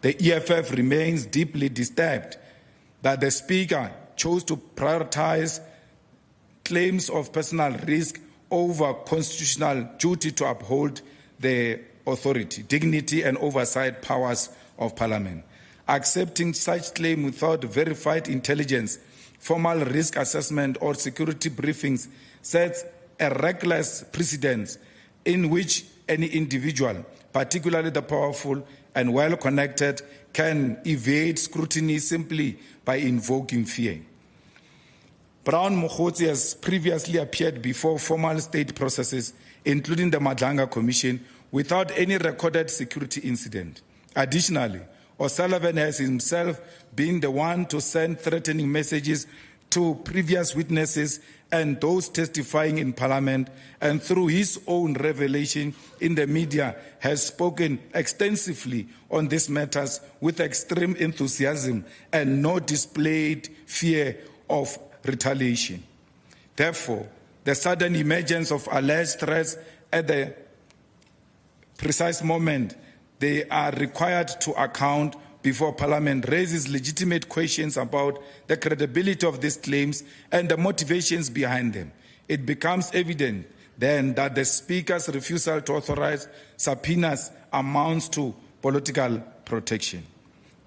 The EFF remains deeply disturbed that the Speaker chose to prioritize claims of personal risk over constitutional duty to uphold the authority, dignity, and oversight powers of Parliament. Accepting such claim without verified intelligence, formal risk assessment, or security briefings sets a reckless precedent in which any individual, particularly the powerful and well-connected, can evade scrutiny simply by invoking fear. Brown Mogotsi has previously appeared before formal state processes, including the Madlanga Commission, without any recorded security incident. Additionally, O'Sullivan has himself been the one to send threatening messages to previous witnesses and those testifying in Parliament, and through his own revelation in the media has spoken extensively on these matters with extreme enthusiasm and no displayed fear of retaliation. Therefore, the sudden emergence of alleged threats at the precise moment they are required to account before Parliament raises legitimate questions about the credibility of these claims and the motivations behind them. It becomes evident then that the Speaker's refusal to authorize subpoenas amounts to political protection.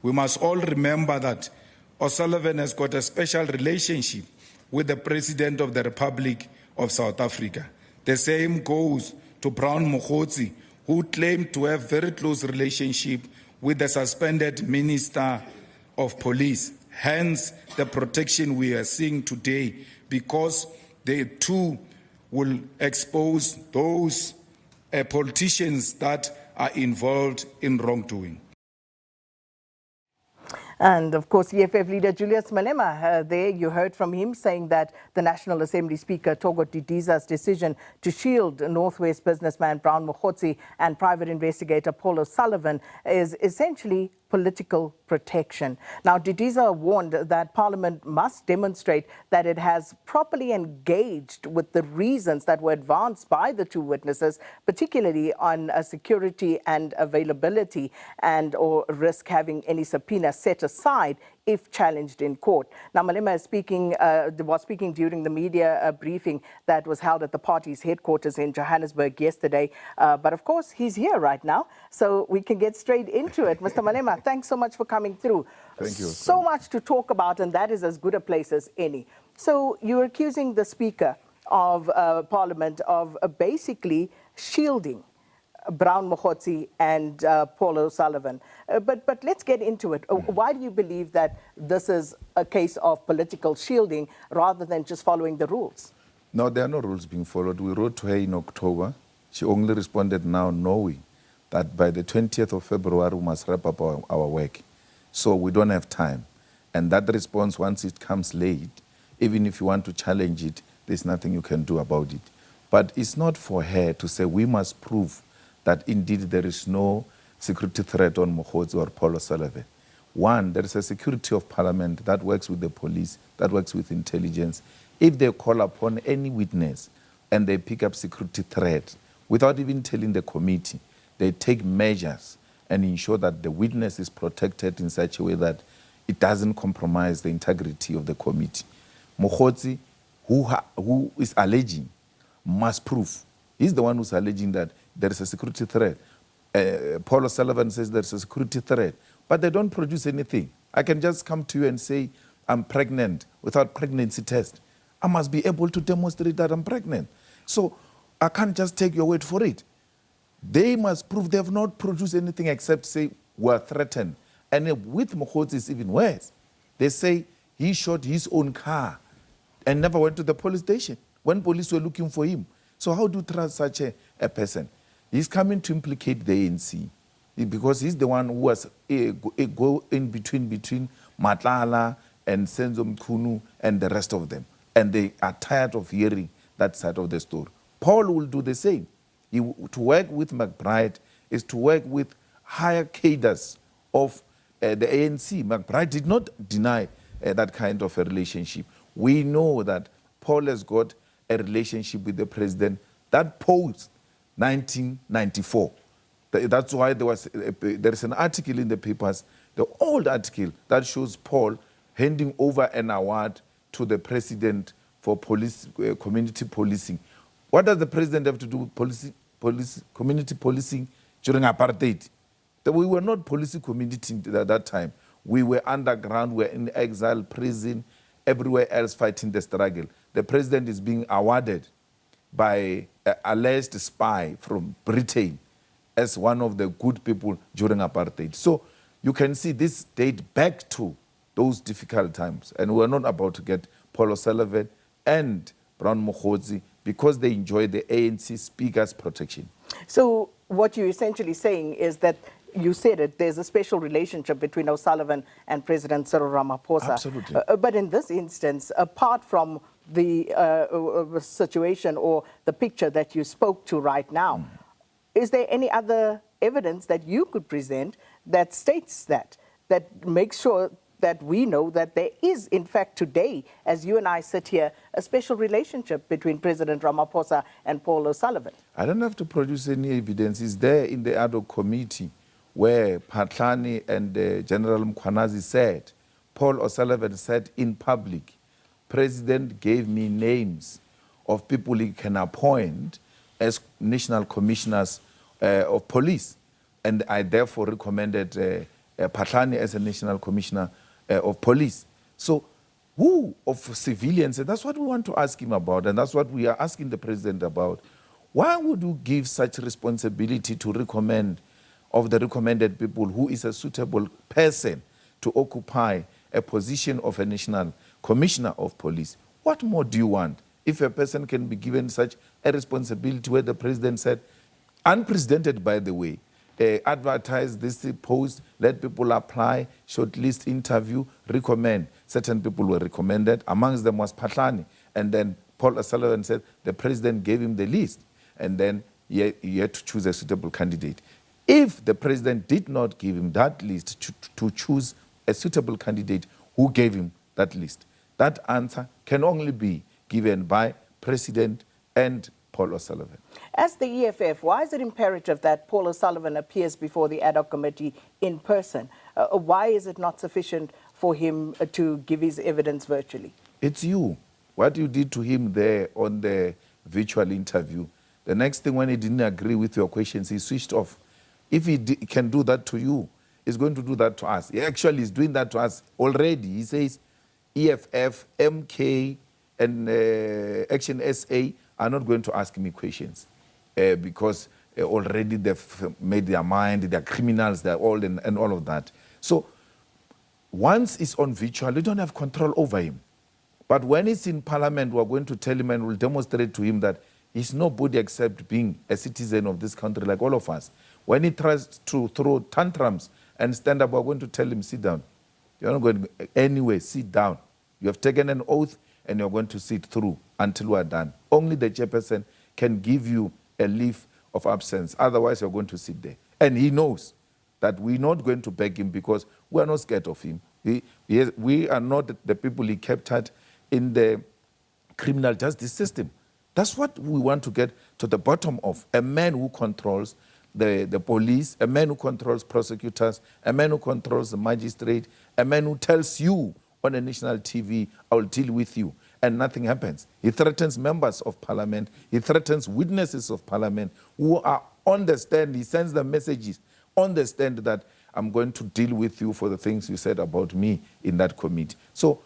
We must all remember that O'Sullivan has got a special relationship with the President of the Republic of South Africa. The same goes to Brown Mogotsi, who claimed to have very close relationship with the suspended Minister of Police. Hence, the protection we are seeing today, because they too will expose those politicians that are involved in wrongdoing. And of course, EFF leader Julius Malema, there you heard from him saying that the National Assembly Speaker Thoko Didiza's decision to shield Northwest businessman Brown Mogotsi and private investigator Paul O'Sullivan is essentially political protection. Now, Didiza warned that Parliament must demonstrate that it has properly engaged with the reasons that were advanced by the two witnesses, particularly on security and availability and or risk having any subpoena set aside if challenged in court. Now, Malema was speaking during the media briefing that was held at the party's headquarters in Johannesburg yesterday. But of course, he's here right now, so we can get straight into it. Mr. Malema, thanks so much for coming through. Thank you. So much to talk about, and that is as good a place as any. So you're accusing the Speaker of Parliament of basically shielding Brown Mogotsi and Paul O'Sullivan. But let's get into it. Why do you believe that this is a case of political shielding rather than just following the rules? No, there are no rules being followed. We wrote to her in October. She only responded now knowing that by the 20th of February we must wrap up our work. So we don't have time. And that response, once it comes late, even if you want to challenge it, there's nothing you can do about it. But it's not for her to say we must prove that indeed there is no security threat on Mogotsi or Paul O'Sullivan. One, there is a security of Parliament that works with the police, that works with intelligence. If they call upon any witness and they pick up security threat without even telling the committee, they take measures and ensure that the witness is protected in such a way that it doesn't compromise the integrity of the committee. Mogotsi, who is alleging, must prove. He's the one who's alleging that there is a security threat. Paul O'Sullivan says there's a security threat, but they don't produce anything. I can just come to you and say, I'm pregnant without pregnancy test. I must be able to demonstrate that I'm pregnant. So I can't just take your word for it. They must prove they have not produced anything except say, we're threatened. And with Mogotsi, it's even worse. They say he shot his own car and never went to the police station when police were looking for him. So how do you trust such a person? He's coming to implicate the ANC because he's the one who was a go in between Matlala and Senzo Mkhunu and the rest of them. And they are tired of hearing that side of the story. Paul will do the same. To work with McBride is to work with higher cadres of the ANC. McBride did not deny that kind of a relationship. We know that Paul has got a relationship with the president that post 1994. That's why there is an article in the papers, the old article, that shows Paul handing over an award to the president for community policing. What does the president have to do with community policing during apartheid? We were not policing community at that time. We were underground, we were in exile, prison, everywhere else fighting the struggle. The president is being awarded by an alleged spy from Britain as one of the good people during apartheid. So you can see this date back to those difficult times. And we're not about to get Paul O'Sullivan and Brown Mogotsi because they enjoy the ANC speaker's protection. So what you're essentially saying is that, you said it, there's a special relationship between O'Sullivan and President Cyril Ramaphosa. Absolutely. But in this instance, apart from the situation or the picture that you spoke to right now, is there any other evidence that you could present that states that makes sure that we know that there is, in fact, today, as you and I sit here, a special relationship between President Ramaphosa and Paul O'Sullivan? I don't have to produce any evidence. It's there in the ad hoc committee where Patlani and General Mkhwanazi said, Paul O'Sullivan said in public, President gave me names of people he can appoint as national commissioners of police. And I therefore recommended Patlani as a national commissioner of police. So who of civilians, and that's what we want to ask him about, and that's what we are asking the president about. Why would you give such responsibility to recommend of the recommended people who is a suitable person to occupy a position of a national commissioner of police? What more do you want? If a person can be given such a responsibility where the president said, unprecedented by the way, advertise this post, let people apply, shortlist, interview, recommend. Certain people were recommended. Amongst them was Patlani. And then Paul O'Sullivan said the president gave him the list. And then he had to choose a suitable candidate. If the president did not give him that list to choose a suitable candidate, who gave him that list? That answer can only be given by President and Paul O'Sullivan. As the EFF, why is it imperative that Paul O'Sullivan appears before the ad hoc committee in person? Why is it not sufficient for him to give his evidence virtually? It's you. What you did to him there on the virtual interview, the next thing when he didn't agree with your questions, he switched off. If he can do that to you, he's going to do that to us. He actually is doing that to us already. He says EFF, MK, and Action SA are not going to ask me questions because already they've made their mind, they're criminals, they're all and all of that. So once it's on virtual, you don't have control over him. But when it's in parliament, we're going to tell him and we'll demonstrate to him that he's nobody except being a citizen of this country like all of us. When he tries to throw tantrums and stand up, we're going to tell him, sit down. You're not going anywhere, sit down. You have taken an oath and you're going to sit through until we're done. Only the chairperson can give you a leave of absence. Otherwise, you're going to sit there. And he knows that we're not going to beg him because we're not scared of him. We are not the people he captured in the criminal justice system. That's what we want to get to the bottom of. A man who controls the police, a man who controls prosecutors, a man who controls the magistrate, a man who tells you on a national TV, I'll deal with you, and nothing happens. He threatens members of parliament. He threatens witnesses of parliament who are on the stand. He sends them messages on the stand that I'm going to deal with you for the things you said about me in that committee. So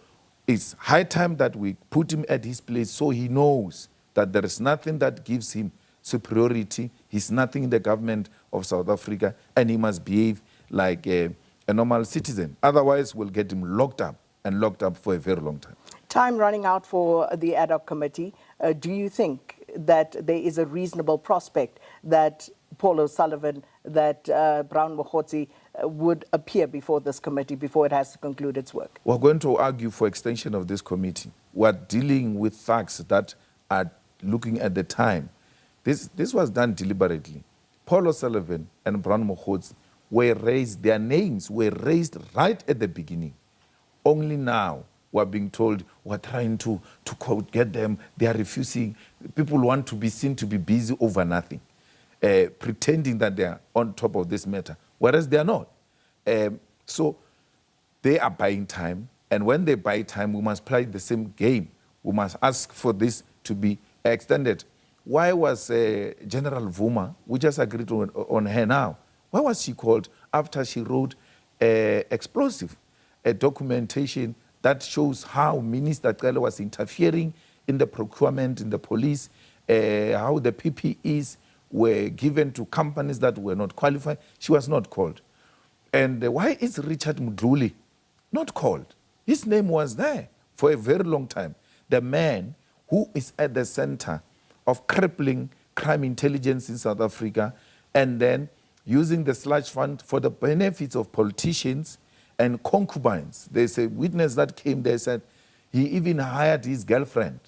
it's high time that we put him at his place so he knows that there is nothing that gives him superiority. He's nothing in the government of South Africa, and he must behave like a normal citizen. Otherwise, we'll get him locked up, and locked up for a very long time. Time running out for the ad hoc committee. Do you think that there is a reasonable prospect that Paul O'Sullivan, that Brown Mogotsi would appear before this committee before it has to conclude its work? We're going to argue for extension of this committee. We're dealing with facts that are looking at the time. This was done deliberately. Paul O'Sullivan and Brown Mogotsi were raised, their names were raised right at the beginning. Only now we're being told we're trying to get them, they are refusing. People want to be seen to be busy over nothing. pretending that they are on top of this matter, whereas they are not. So they are buying time, and when they buy time, we must play the same game. We must ask for this to be extended. Why was General Vuma, we just agreed on her now, why was she called after she wrote explosive documentation that shows how Minister Cele was interfering in the procurement, in the police, how the PPEs were given to companies that were not qualified? She was not called. And why is Richard Mdluli not called? His name was there for a very long time. The man who is at the center of crippling crime intelligence in South Africa and then using the slush fund for the benefits of politicians and concubines. There's a witness that came there, said he even hired his girlfriend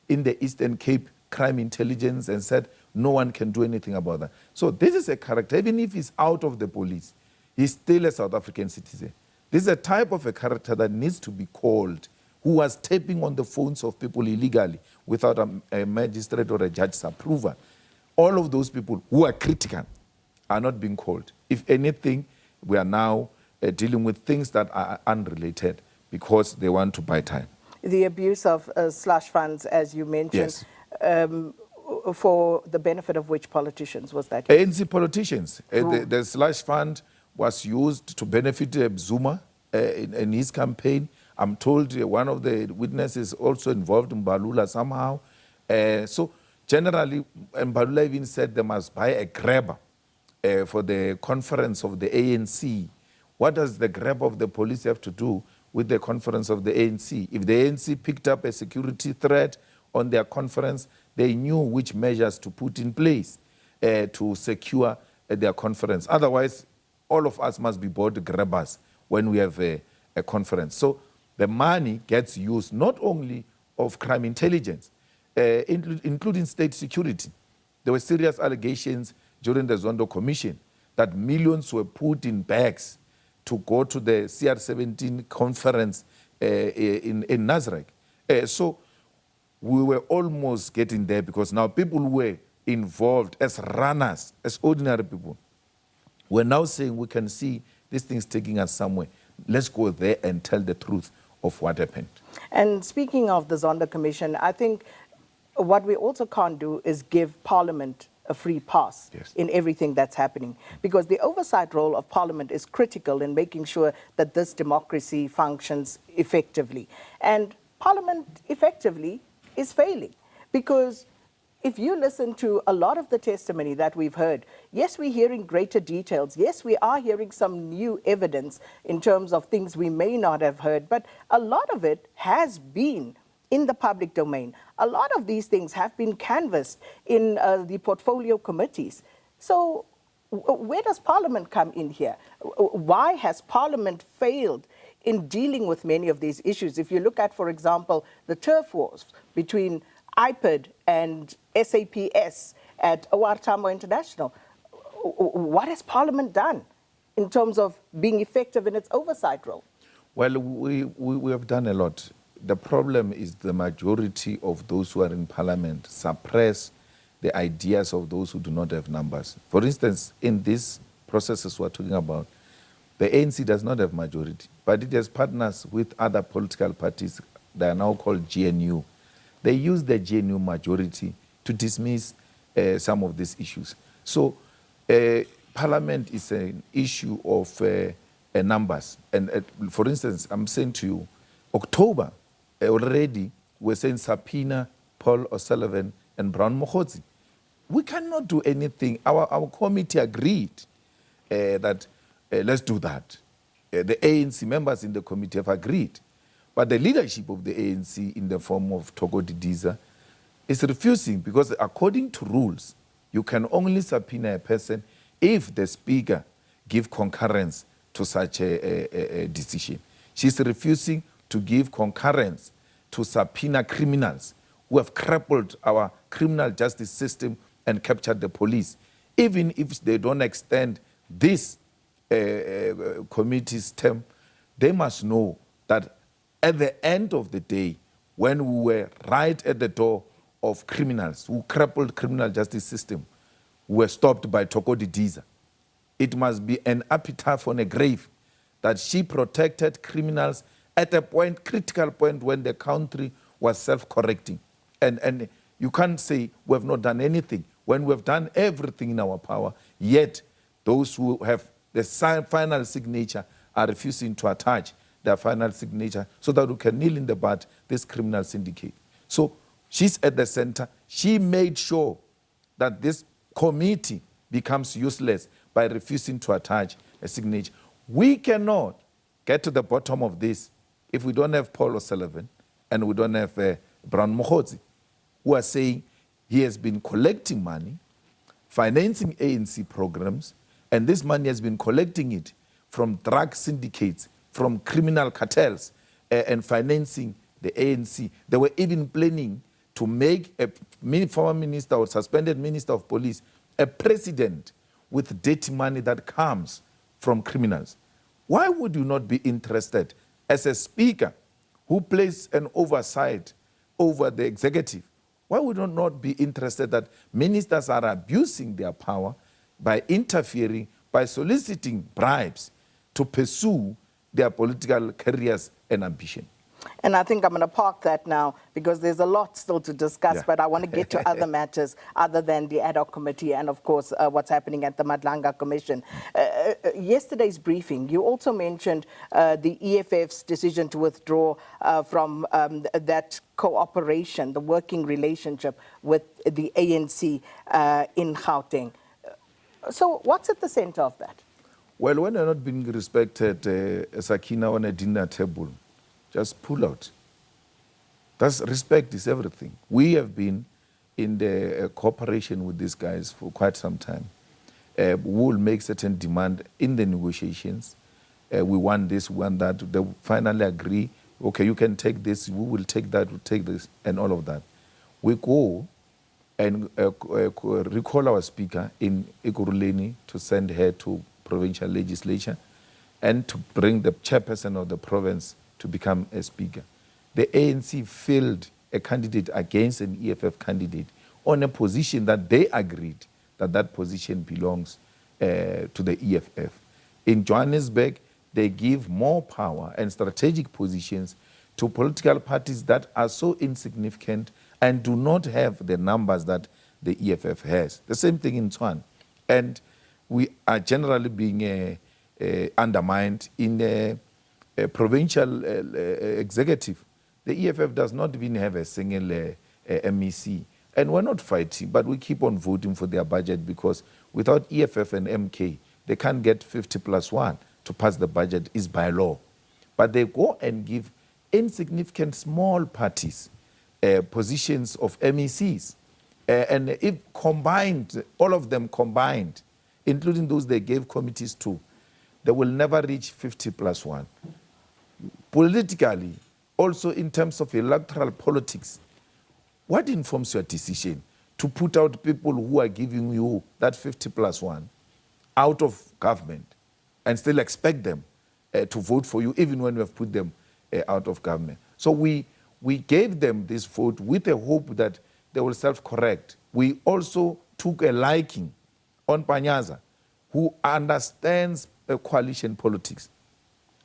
in the Eastern Cape crime intelligence and said no one can do anything about that. So this is a character, even if he's out of the police, he's still a South African citizen. This is a type of a character that needs to be called, who was tapping on the phones of people illegally without a magistrate or a judge's approval. All of those people who are critical are not being called. If anything, we are now dealing with things that are unrelated because they want to buy time. The abuse of slush funds, as you mentioned, Yes. For the benefit of which politicians was that? ANC politicians. The slush fund was used to benefit Zuma in his campaign. I'm told one of the witnesses also involved Mbalula somehow. So generally, Mbalula even said they must buy a grabber for the conference of the ANC. What does the grab of the police have to do with the conference of the ANC? If the ANC picked up a security threat on their conference, they knew which measures to put in place to secure their conference. Otherwise, all of us must be board grabbers when we have a conference. So the money gets used not only of crime intelligence, including state security. There were serious allegations during the Zondo Commission that millions were put in bags to go to the CR17 conference in Nasrec. So we were almost getting there because now people were involved as runners, as ordinary people. We're now saying we can see these things taking us somewhere. Let's go there and tell the truth of what happened. And speaking of the Zondo Commission, I think what we also can't do is give Parliament a free pass in everything that's happening, because the oversight role of Parliament is critical in making sure that this democracy functions effectively. And Parliament effectively is failing, because if you listen to a lot of the testimony that we've heard, yes, we're hearing greater details. Yes, we are hearing some new evidence in terms of things we may not have heard, but a lot of it has been in the public domain. A lot of these things have been canvassed in the portfolio committees. So where does Parliament come in here? Why has Parliament failed in dealing with many of these issues? If you look at, for example, the turf wars between IPID and SAPS at OR Tambo International, what has Parliament done in terms of being effective in its oversight role? Well, we have done a lot. The problem is the majority of those who are in Parliament suppress the ideas of those who do not have numbers. For instance, in these processes we're talking about, the ANC does not have majority, but it has partners with other political parties that are now called GNU. They use the GNU majority to dismiss some of these issues. So Parliament is an issue of numbers. And for instance, I'm saying to you, October, already we're saying subpoena Paul O'Sullivan and Brown Mogotsi. We cannot do anything. Our committee agreed that let's do that. The ANC members in the committee have agreed. But the leadership of the ANC in the form of Thoko Didiza is refusing, because according to rules, you can only subpoena a person if the speaker gives concurrence to such a decision. She's refusing to give concurrence to subpoena criminals who have crippled our criminal justice system and captured the police. Even if they don't extend this committee's term, they must know that at the end of the day, when we were right at the door of criminals who crippled criminal justice system, were stopped by Thoko Didiza. It must be an epitaph on a grave that she protected criminals at a point, critical point, when the country was self-correcting. And you can't say we have not done anything when we have done everything in our power, yet those who have the final signature are refusing to attach their final signature so that we can kneel in the bud this criminal syndicate. So she's at the center. She made sure that this committee becomes useless by refusing to attach a signature. We cannot get to the bottom of this if we don't have Paul O'Sullivan and we don't have Brown Mogotsi, who are saying he has been collecting money, financing ANC programs, and this money has been collecting it from drug syndicates, from criminal cartels, and financing the ANC. They were even planning to make a former minister or suspended minister of police a president with dirty money that comes from criminals. Why would you not be interested as a speaker who plays an oversight over the executive? Why would you not be interested that ministers are abusing their power by interfering, by soliciting bribes to pursue their political careers and ambition? And I think I'm going to park that now because there's a lot still to discuss, but I want to get to other matters other than the ad hoc committee and, of course, what's happening at the Madlanga Commission. Yesterday's briefing, you also mentioned the EFF's decision to withdraw from that cooperation, the working relationship with the ANC in Gauteng. So what's at the center of that? Well, when you're not being respected, Sakina, on a dinner table, just pull out. That's respect is everything. We have been in the cooperation with these guys for quite some time. We will make certain demand in the negotiations. We want this, we want that. They finally agree, okay, you can take this, we will take that, we'll take this, and all of that. We go and recall our speaker in Ekurhuleni to send her to provincial legislature and to bring the chairperson of the province to become a speaker. The ANC fielded a candidate against an EFF candidate on a position that they agreed that that position belongs to the EFF. In Johannesburg, they give more power and strategic positions to political parties that are so insignificant and do not have the numbers that the EFF has. The same thing in Tshwane. And we are generally being undermined in the provincial executive. The EFF does not even have a single MEC. And we're not fighting, but we keep on voting for their budget because without EFF and MK, they can't get 50+1 to pass the budget, is by law. But they go and give insignificant small parties positions of MECs. And if combined, all of them combined, including those they gave committees to, they will never reach 50+1. Politically, also in terms of electoral politics, what informs your decision to put out people who are giving you that 50+1 out of government and still expect them to vote for you even when you have put them out of government? So we gave them this vote with the hope that they will self-correct. We also took a liking on Panyaza, who understands coalition politics,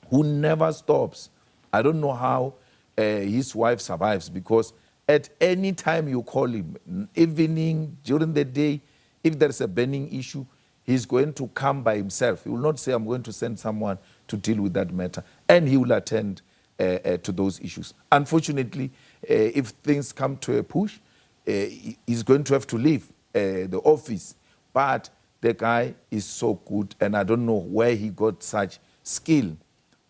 who never stops. I don't know how his wife survives, because at any time you call him, evening, during the day, if there's a burning issue, he's going to come by himself. He will not say, I'm going to send someone to deal with that matter. And he will attend to those issues. Unfortunately, if things come to a push, he's going to have to leave the office. But the guy is so good, and I don't know where he got such skill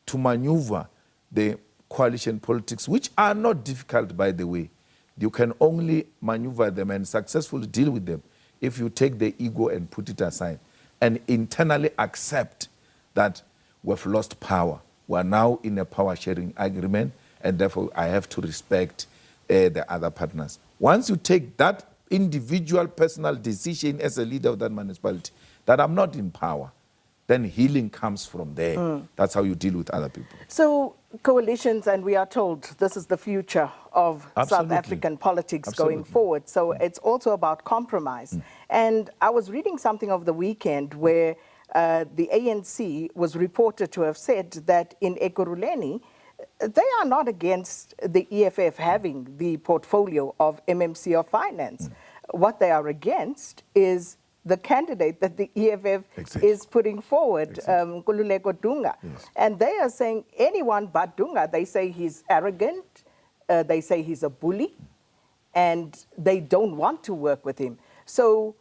to maneuver the coalition politics, which are not difficult, by the way. You can only maneuver them and successfully deal with them if you take the ego and put it aside and internally accept that we've lost power. We're now in a power-sharing agreement, and therefore I have to respect the other partners. Once you take that individual personal decision as a leader of that municipality, that I'm not in power, then healing comes from there. That's how you deal with other people. So coalitions, and we are told this is the future of South Absolutely. African politics going Absolutely. forward. So it's also about compromise. And I was reading something over the weekend where the ANC was reported to have said that in Ekurhuleni, they are not against the EFF having the portfolio of MMC of Finance. What they are against is the candidate that the EFF Exactly. is putting forward, Nkululeko Dunga. Yes. And they are saying anyone but Dunga. They say he's arrogant, they say he's a bully, and they don't want to work with him. So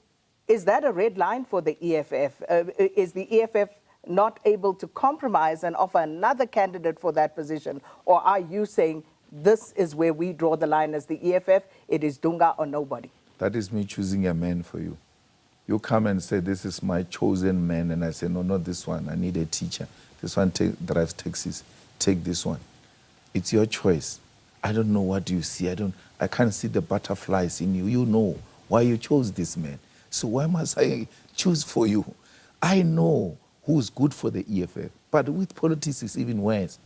is that a red line for the EFF? Is the EFF not able to compromise and offer another candidate for that position? Or are you saying this is where we draw the line as the EFF, it is Dunga or nobody? That is me choosing a man for you. You come and say, this is my chosen man, and I say, no, not this one. I need a teacher. This one drives taxis. Take this one. It's your choice. I don't know what you see. I can't see the butterflies in you. You know why you chose this man. So why must I choose for you? I know who's good for the EFF. But with politics, it's even worse.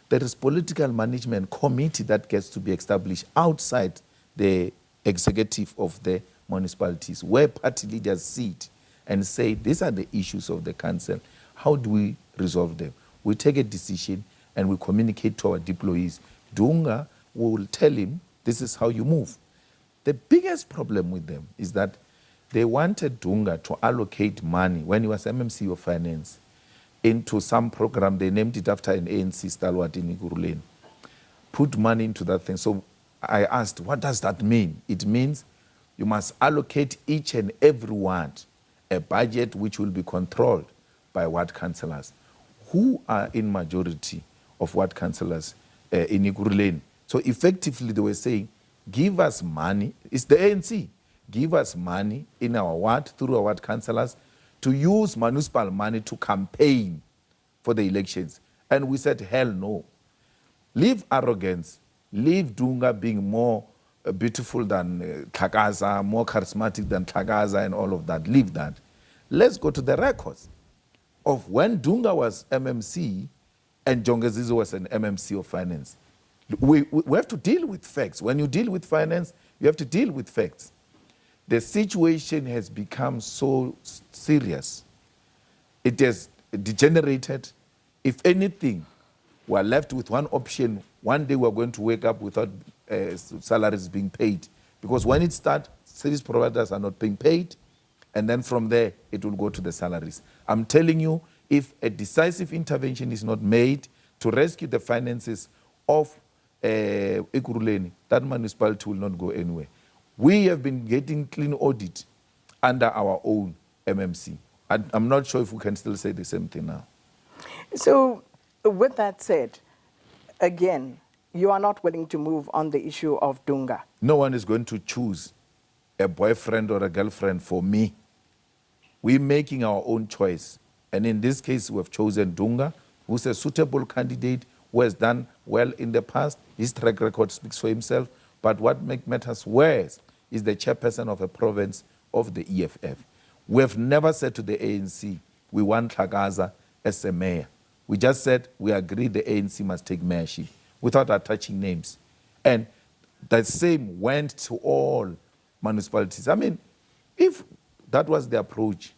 There is political management committee that gets to be established outside the executive of the municipalities, where party leaders sit and say, these are the issues of the council. How do we resolve them? We take a decision and we communicate to our deployees. Dunga will tell him, this is how you move. The biggest problem with them is that they wanted Dunga to allocate money when he was MMC of Finance into some program. They named it after an ANC stalwart in Ekurhuleni. Put money into that thing. So I asked, what does that mean? It means you must allocate each and every ward a budget which will be controlled by ward councillors, who are in majority of ward councillors in Ekurhuleni. So effectively they were saying, give us money, it's the ANC, give us money in our ward through our ward councillors to use municipal money to campaign for the elections. And we said, hell no. Leave arrogance, leave Dunga being more beautiful than Tlhakaza, more charismatic than Tlhakaza and all of that. Leave that. Let's go to the records of when Dunga was MMC and Jongezizo was an MMC of Finance. We have to deal with facts. When you deal with finance, you have to deal with facts. The situation has become so serious. It has degenerated. If anything, we're left with one option. One day we're going to wake up without salaries being paid. Because when it starts, service providers are not being paid, and then from there, it will go to the salaries. I'm telling you, if a decisive intervention is not made to rescue the finances of Ekurhuleni, that municipality will not go anywhere. We have been getting clean audit under our own MMC. I'm not sure if we can still say the same thing now. So with that said, again, you are not willing to move on the issue of Dunga. No one is going to choose a boyfriend or a girlfriend for me. We're making our own choice. And in this case, we have chosen Dunga, who's a suitable candidate, who has done well in the past. His track record speaks for himself. But what matters worse is the chairperson of a province of the EFF. We have never said to the ANC, we want Tlhakaza as a mayor. We just said we agree the ANC must take mayorship without attaching names. And the same went to all municipalities. I mean, if that was the approach,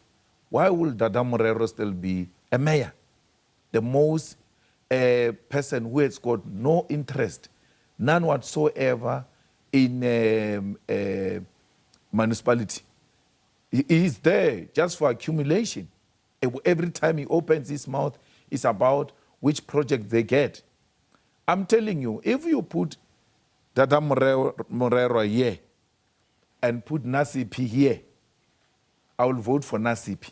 why would Dada Morero still be a mayor? The most person who has got no interest, none whatsoever, in municipality. He is there just for accumulation. Every time he opens his mouth, it's about which project they get. I'm telling you, if you put Dada Morero here and put Nasipi here, I will vote for Nasipi.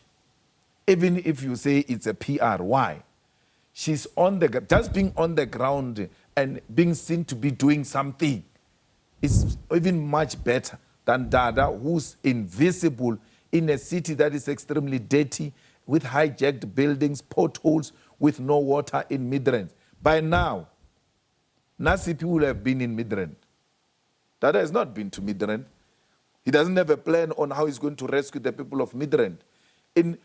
Even if you say it's a PR, why? She's on the, just being on the ground and being seen to be doing something is even much better than Dada, who's invisible in a city that is extremely dirty, with hijacked buildings, potholes, with no water in Midrand. By now, Nasipi will have been in Midrand. Dada has not been to Midrand. He doesn't have a plan on how he's going to rescue the people of Midrand. In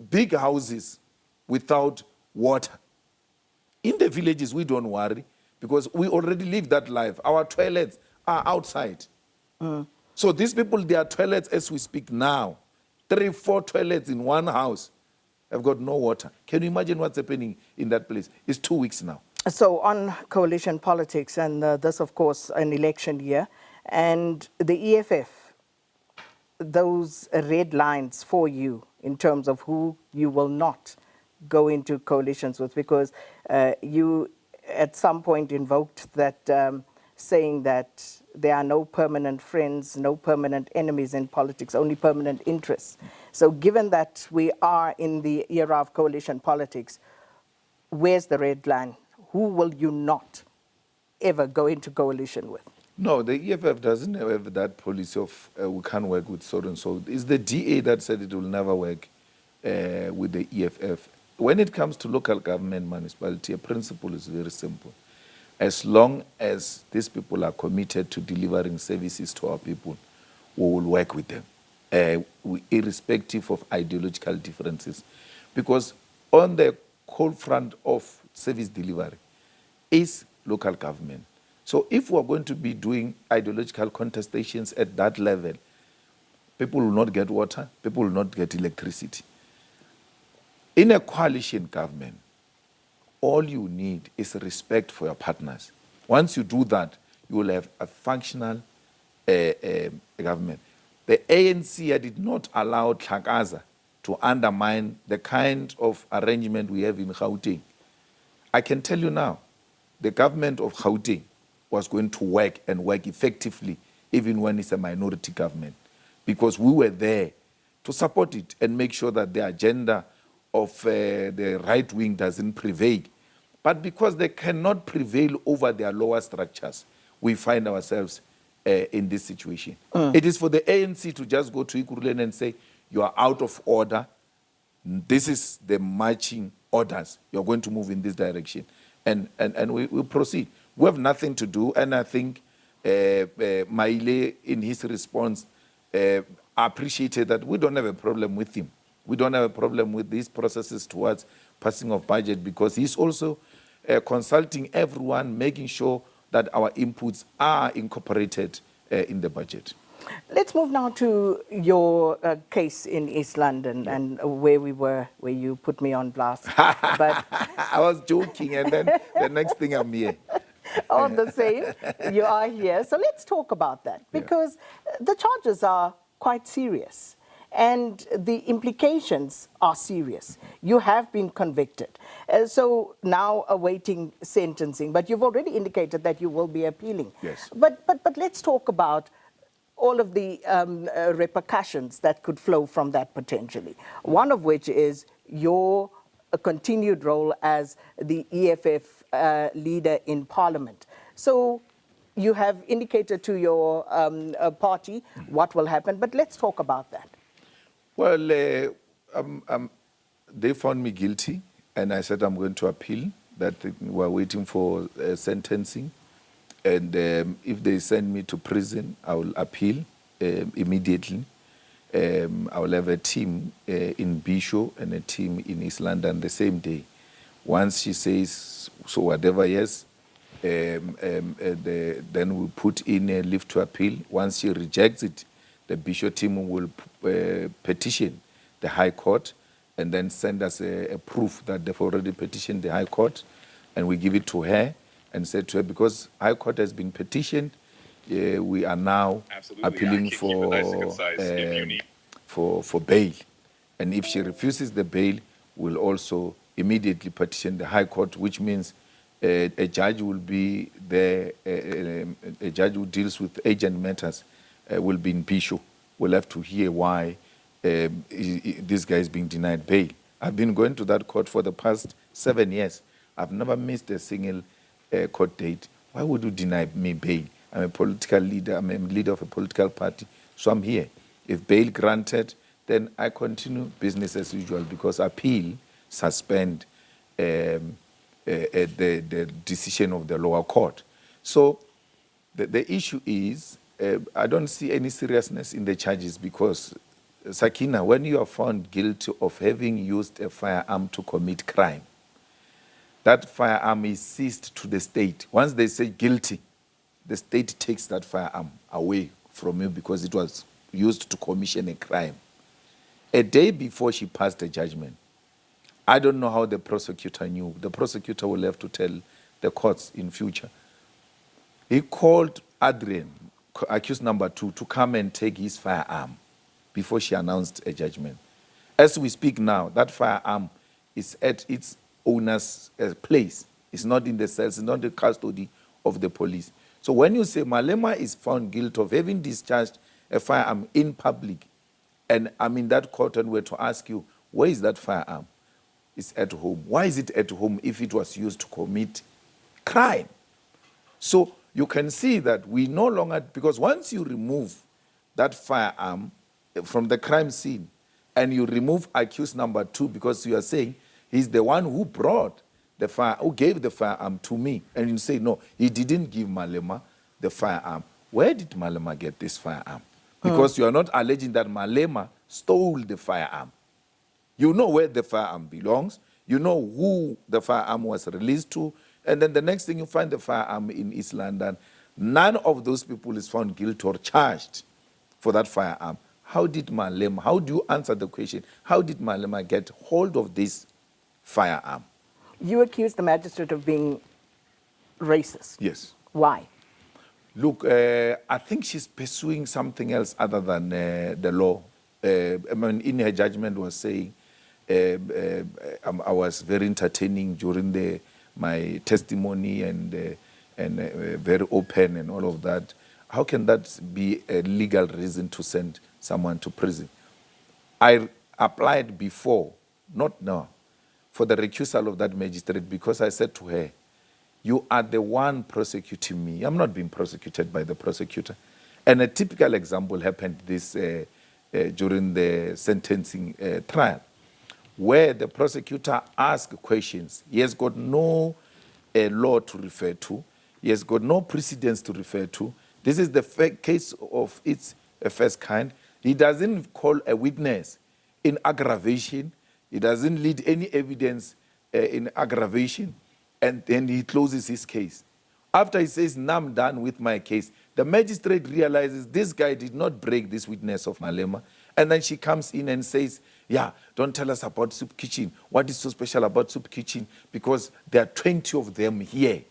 big houses, without water. In the villages, we don't worry because we already live that life. Our toilets are outside. So these people, their toilets as we speak now, 3, 4 toilets in one house, have got no water. Can you imagine what's happening in that place? It's 2 weeks now. So on coalition politics, and this, of course, an election year, and the EFF, those red lines for you in terms of who you will not go into coalitions with, because you at some point invoked that saying that there are no permanent friends, no permanent enemies in politics, only permanent interests. So given that we are in the era of coalition politics, where's the red line? Who will you not ever go into coalition with? No, the EFF doesn't have that policy of we can't work with so and so. It's the DA that said it will never work with the EFF. When it comes to local government municipality, a principle is very simple. As long as these people are committed to delivering services to our people, we will work with them, irrespective of ideological differences. Because on the cold front of service delivery is local government. So if we're going to be doing ideological contestations at that level, people will not get water, people will not get electricity. In a coalition government, all you need is respect for your partners. Once you do that, you will have a functional government. The ANC did not allow Tlhakaza to undermine the kind of arrangement we have in Gauteng. I can tell you now, the government of Gauteng was going to work and work effectively, even when it's a minority government, because we were there to support it and make sure that the agenda of the right wing doesn't prevail. But because they cannot prevail over their lower structures, we find ourselves in this situation. It is for the ANC to just go to Ekurhuleni and say, you are out of order. This is the marching orders. You're going to move in this direction. And we proceed. We have nothing to do. And I think Maile, in his response, appreciated that we don't have a problem with him. We don't have a problem with these processes towards passing of budget, because he's also consulting everyone, making sure that our inputs are incorporated in the budget. Let's move now to your case in East London and where we were, where you put me on blast. But I was joking, and then the next thing I'm here. all the same, you are here. So let's talk about that, because the charges are quite serious and the implications are serious. You have been convicted. So now awaiting sentencing, but you've already indicated that you will be appealing. Yes. But let's talk about all of the repercussions that could flow from that potentially. One of which is your continued role as the EFF leader in Parliament. So you have indicated to your party what will happen, but let's talk about that. Well, they found me guilty, and I said I'm going to appeal. That we're waiting for sentencing. And if they send me to prison, I will appeal immediately. I will have a team in Bisho and a team in East London the same day. Once she says, so whatever, yes, then we'll put in a leave to appeal. Once she rejects it, the Bisho team will petition the High Court and then send us a proof that they've already petitioned the High Court, and we give it to her and say to her, because High Court has been petitioned, we are now appealing for bail. And if she refuses the bail, we'll also immediately petition the High Court, which means a judge will be there, a judge who deals with agent matters will be in Bisho. We'll have to hear why this guy is being denied bail. I've been going to that court for the past 7 years. I've never missed a single court date. Why would you deny me bail? I'm a political leader. I'm a leader of a political party. So I'm here. If bail granted, then I continue business as usual, because appeal suspend the decision of the lower court. So the issue is, I don't see any seriousness in the charges, because Sakina, when you are found guilty of having used a firearm to commit crime, that firearm is seized to the state. Once they say guilty, the state takes that firearm away from you because it was used to commission a crime. A day before she passed the judgment, I don't know how the prosecutor knew. The prosecutor will have to tell the courts in future. He called Adrian, accused number 2, to come and take his firearm before she announced a judgment. As we speak now, that firearm is at its owner's place. It's not in the cells, it's not in the custody of the police. So when you say Malema is found guilty of having discharged a firearm in public, and I'm in that court and we're to ask you, where is that firearm? It's at home. Why is it at home if it was used to commit crime? So you can see that we no longer, because once you remove that firearm from the crime scene and you remove accused number 2 because you are saying he's the one who brought the fire, who gave the firearm to me, and you say, no, he didn't give Malema the firearm. Where did Malema get this firearm? Because you are not alleging that Malema stole the firearm. You know where the firearm belongs. You know who the firearm was released to. And then the next thing you find the firearm in East London. None of those people is found guilty or charged for that firearm. How did Malema, how do you answer the question, how did Malema get hold of this firearm? You accused the magistrate of being racist. Yes. Why? Look, I think she's pursuing something else other than the law. I mean, in her judgment was saying, I was very entertaining during my testimony and very open and all of that. How can that be a legal reason to send someone to prison? I applied before, not now, for the recusal of that magistrate because I said to her, you are the one prosecuting me. I'm not being prosecuted by the prosecutor. And a typical example happened during the sentencing trial, where the prosecutor asked questions. He has got no law to refer to. He has got no precedence to refer to. This is the case of its first kind. He doesn't call a witness in aggravation. He doesn't lead any evidence in aggravation. And then he closes his case. After he says, now I'm done with my case, the magistrate realizes this guy did not break this witness of Malema. And then she comes in and says, yeah, don't tell us about Soup Kitchen. What is so special about Soup Kitchen? Because there are 20 of them here.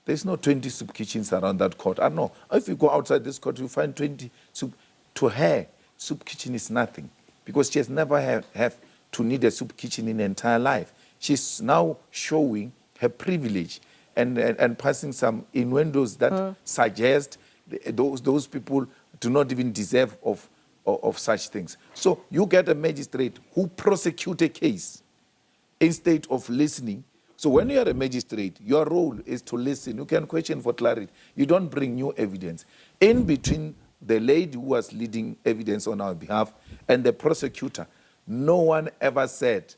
There's no 20 soup kitchens around that court. I don't know. If you go outside this court, you find 20 soup. To her, soup kitchen is nothing because she has never have to need a soup kitchen in her entire life. She's now showing her privilege and passing some innuendos that suggest those people do not even deserve of such things. So you get a magistrate who prosecute a case instead of listening. So when you are a magistrate, your role is to listen. You can question for clarity. You don't bring new evidence. In between the lady who was leading evidence on our behalf and the prosecutor, no one ever said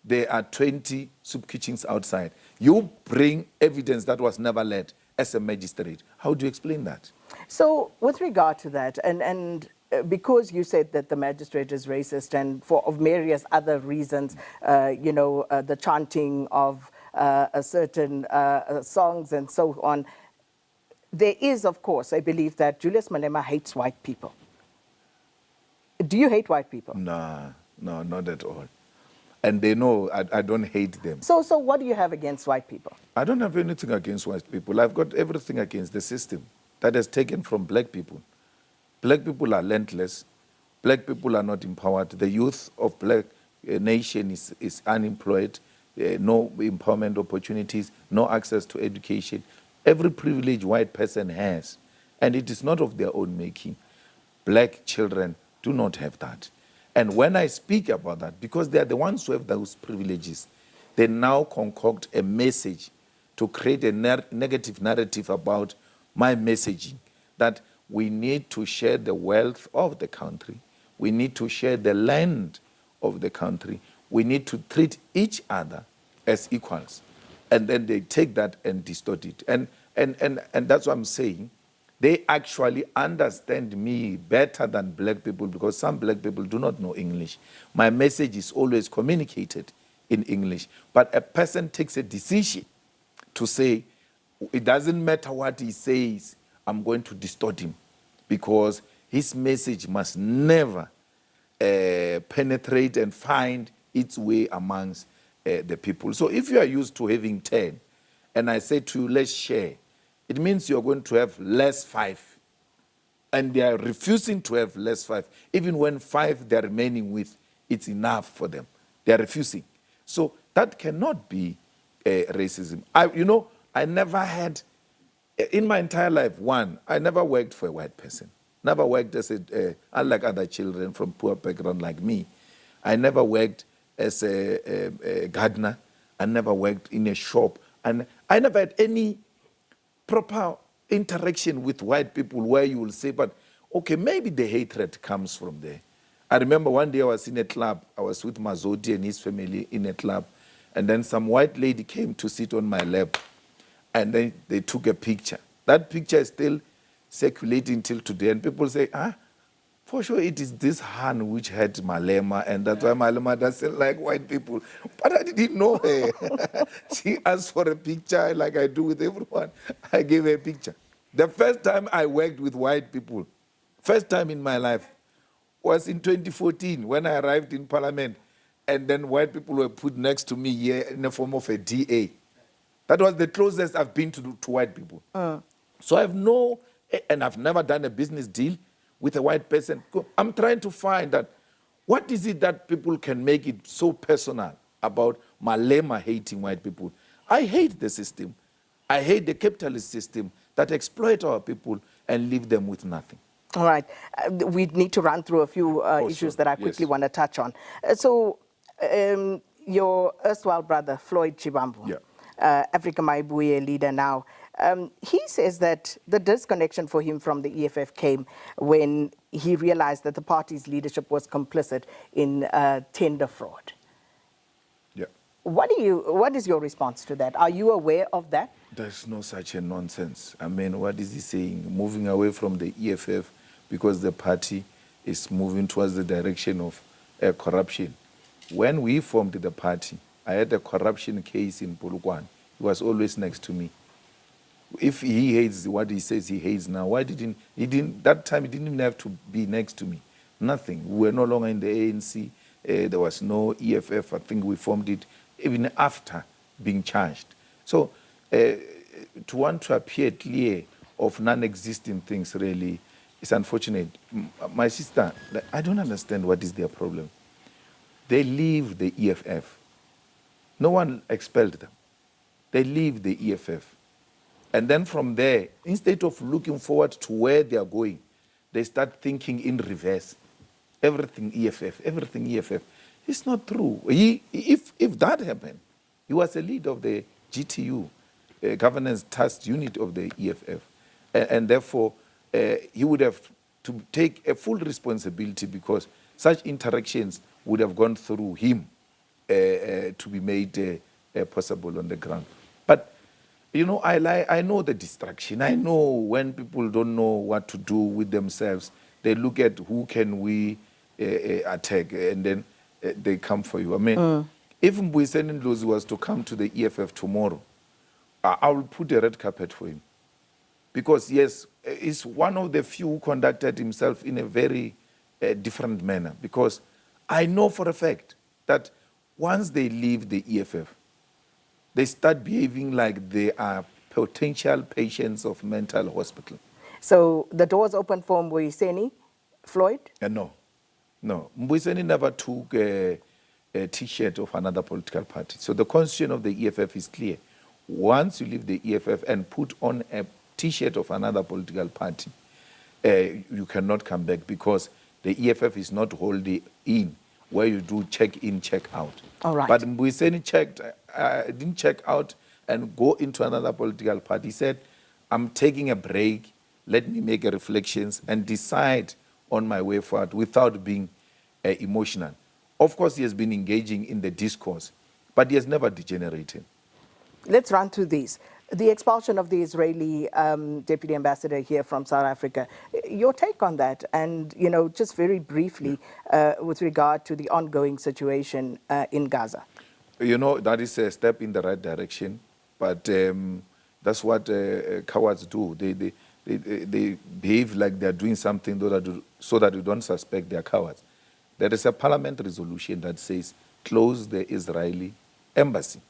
there are 20 soup kitchens outside. You bring evidence that was never led as a magistrate. How do you explain that? So with regard to that, and because you said that the magistrate is racist and for of various other reasons, the chanting of certain songs and so on, there is, of course, a belief that Julius Malema hates white people. Do you hate white people? No, not at all. And they know I don't hate them. So what do you have against white people? I don't have anything against white people. I've got everything against the system that has taken from black people. Black people are landless. Black people are not empowered. The youth of black nation is unemployed, no empowerment opportunities, no access to education. Every privilege white person has, and it is not of their own making. Black children do not have that. And when I speak about that, because they are the ones who have those privileges, they now concoct a message to create a negative narrative about my messaging, that we need to share the wealth of the country. We need to share the land of the country. We need to treat each other as equals. And then they take that and distort it. And that's what I'm saying. they actually understand me better than black people, because some black people do not know English. My message is always communicated in English. But a person takes a decision to say, it doesn't matter what he says, I'm going to distort him, because his message must never penetrate and find its way amongst the people. So if you are used to having 10, and I say to you, let's share, it means you're going to have less 5. And they are refusing to have less 5. Even when 5 they're remaining with, it's enough for them. They are refusing. So that cannot be racism. I never had, in my entire life, I never worked for a white person. Never worked as unlike other children from poor background like me. I never worked as a gardener. I never worked in a shop. And I never had any proper interaction with white people where you will say, but okay, maybe the hatred comes from there. I remember one day I was in a club. I was with Mazodi and his family in a club. And then some white lady came to sit on my lap. And then they took a picture. That picture is still circulating till today. And people say, for sure it is this hand which had Malema, and that's why Malema doesn't like white people. But I didn't know her. She asked for a picture like I do with everyone. I gave her a picture. The first time I worked with white people, first time in my life, was in 2014 when I arrived in Parliament, and then white people were put next to me here in the form of a DA. That was the closest I've been to white people. So I've never done a business deal with a white person. I'm trying to find that, what is it that people can make it so personal about Malema hating white people? I hate the system. I hate the capitalist system that exploit our people and leave them with nothing. All right. We need to run through a few issues that I quickly want to touch on. Your erstwhile brother, Floyd Shivambu, Africa Maibuye leader now, he says that the disconnection for him from the EFF came when he realized that the party's leadership was complicit in tender fraud. Yeah. What is your response to that? Are you aware of that? There's no such a nonsense. I mean, what is he saying? Moving away from the EFF because the party is moving towards the direction of corruption. When we formed the party, I had a corruption case in Polokwane. He was always next to me. If he hates what he says he hates now, why didn't that time he didn't even have to be next to me? Nothing. We were no longer in the ANC. There was no EFF. I think we formed it even after being charged. So to want to appear clear of non-existing things really is unfortunate. My sister, I don't understand what is their problem. They leave the EFF. No one expelled them. They leave the EFF. And then from there, instead of looking forward to where they are going, they start thinking in reverse. Everything EFF, everything EFF. It's not true. If that happened, he was a leader of the GTU, Governance Task Unit of the EFF. And therefore, he would have to take a full responsibility, because such interactions would have gone through him to be made possible on the ground. But you know, I know the distraction. I know when people don't know what to do with themselves, they look at who can we attack, and then they come for you. I mean, if Mbuyiseni Ndlozi was to come to the EFF tomorrow, I will put a red carpet for him. Because, yes, he's one of the few who conducted himself in a very different manner. Because I know for a fact that once they leave the EFF, they start behaving like they are potential patients of mental hospital. So the doors open for Mbuyiseni, Floyd? No. Mbuyiseni never took a T-shirt of another political party. So the constitution of the EFF is clear. Once you leave the EFF and put on a T-shirt of another political party, you cannot come back, because the EFF is not holding in where you do check in, check out. All right. But Mbuyiseni didn't check out and go into another political party. He said, I'm taking a break, let me make reflections and decide on my way forward without being emotional. Of course, he has been engaging in the discourse, but he has never degenerated. Let's run through these. The expulsion of the Israeli deputy ambassador here from South Africa. Your take on that, and just very briefly with regard to the ongoing situation in Gaza. That is a step in the right direction, but that's what cowards do. They behave like they're doing something so that you don't suspect they're cowards. There is a parliament resolution that says close the Israeli embassy.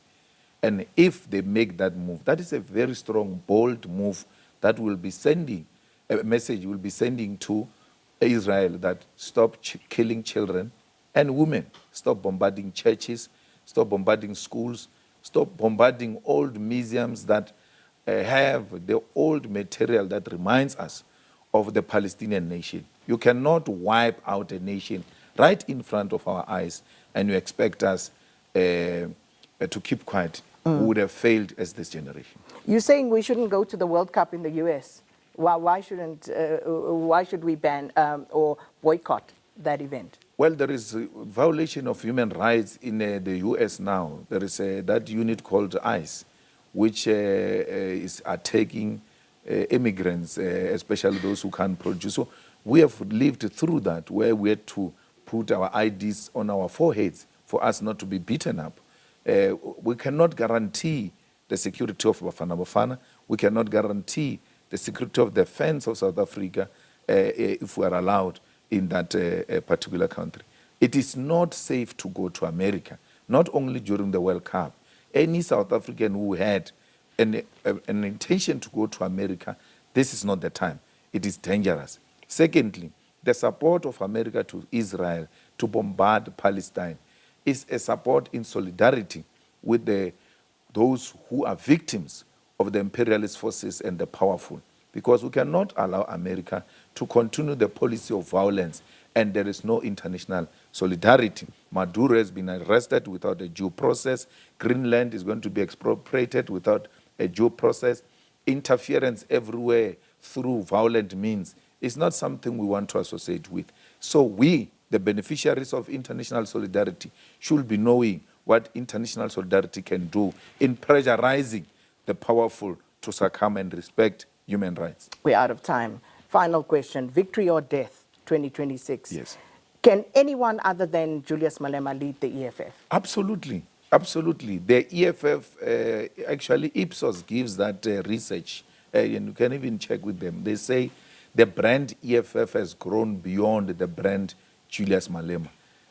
And if they make that move, that is a very strong, bold move that will be sending, a message will be sending to Israel that stop killing children and women, stop bombarding churches, stop bombarding schools, stop bombarding old museums that have the old material that reminds us of the Palestinian nation. You cannot wipe out a nation right in front of our eyes and you expect us to keep quiet. We would have failed as this generation. You're saying we shouldn't go to the World Cup in the US. Why should we ban or boycott that event? Well, there is a violation of human rights in the US now. There is that unit called ICE, which is attacking immigrants, especially those who can't produce. So we have lived through that, where we had to put our IDs on our foreheads for us not to be beaten up. We cannot guarantee the security of Bafana Bafana. We cannot guarantee the security of the fans of South Africa if we are allowed in that particular country. It is not safe to go to America, not only during the World Cup. Any South African who had an intention to go to America, this is not the time. It is dangerous. Secondly, the support of America to Israel to bombard Palestine is a support in solidarity with those who are victims of the imperialist forces and the powerful. Because we cannot allow America to continue the policy of violence and there is no international solidarity. Maduro has been arrested without a due process. Greenland is going to be expropriated without a due process. Interference everywhere through violent means is not something we want to associate with. So we, the beneficiaries of international solidarity, should be knowing what international solidarity can do in pressurizing the powerful to succumb and respect human rights. We're out of time. Final question, victory or death, 2026? Yes. Can anyone other than Julius Malema lead the EFF? Absolutely, absolutely. The EFF, actually Ipsos gives that research, and you can even check with them. They say the brand EFF has grown beyond the brand Julius Malema.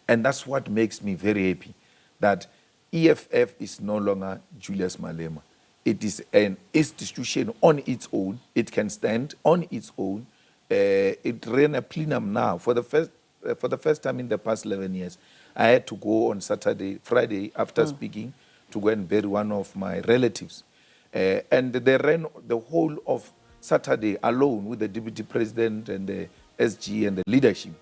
And that's what makes me very happy, that EFF is no longer Julius Malema. It is an institution on its own. It can stand on its own. It ran a plenum now. For the first time in the past 11 years, I had to go on Friday, after speaking, to go and bury one of my relatives. And they ran the whole of Saturday alone with the deputy president and the SG and the leadership.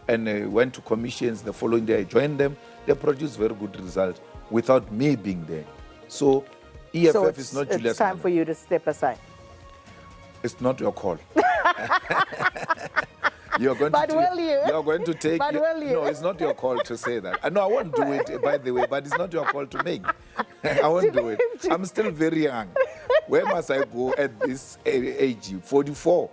And went to commissions. The following day, I joined them. They produced very good results without me being there. So EFF is not Julius Malema. It's time for you to step aside. It's not your call. You're going But to will you? You're going to take. But will you? No, it's not your call to say that. No, I won't do it, by the way, but it's not your call to make. I won't do it. I'm still very young. Where must I go at this age? 44.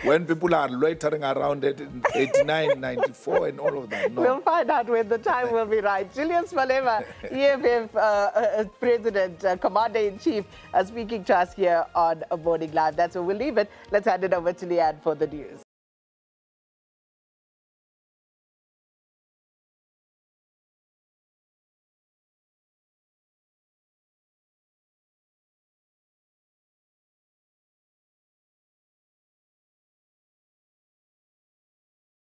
When people are loitering around at 89, 94 and all of that. No. We'll find out when the time will be right. Julius Malema, EFF President, Commander-in-Chief, speaking to us here on Morning Live. That's where we'll leave it. Let's hand it over to Leanne for the news.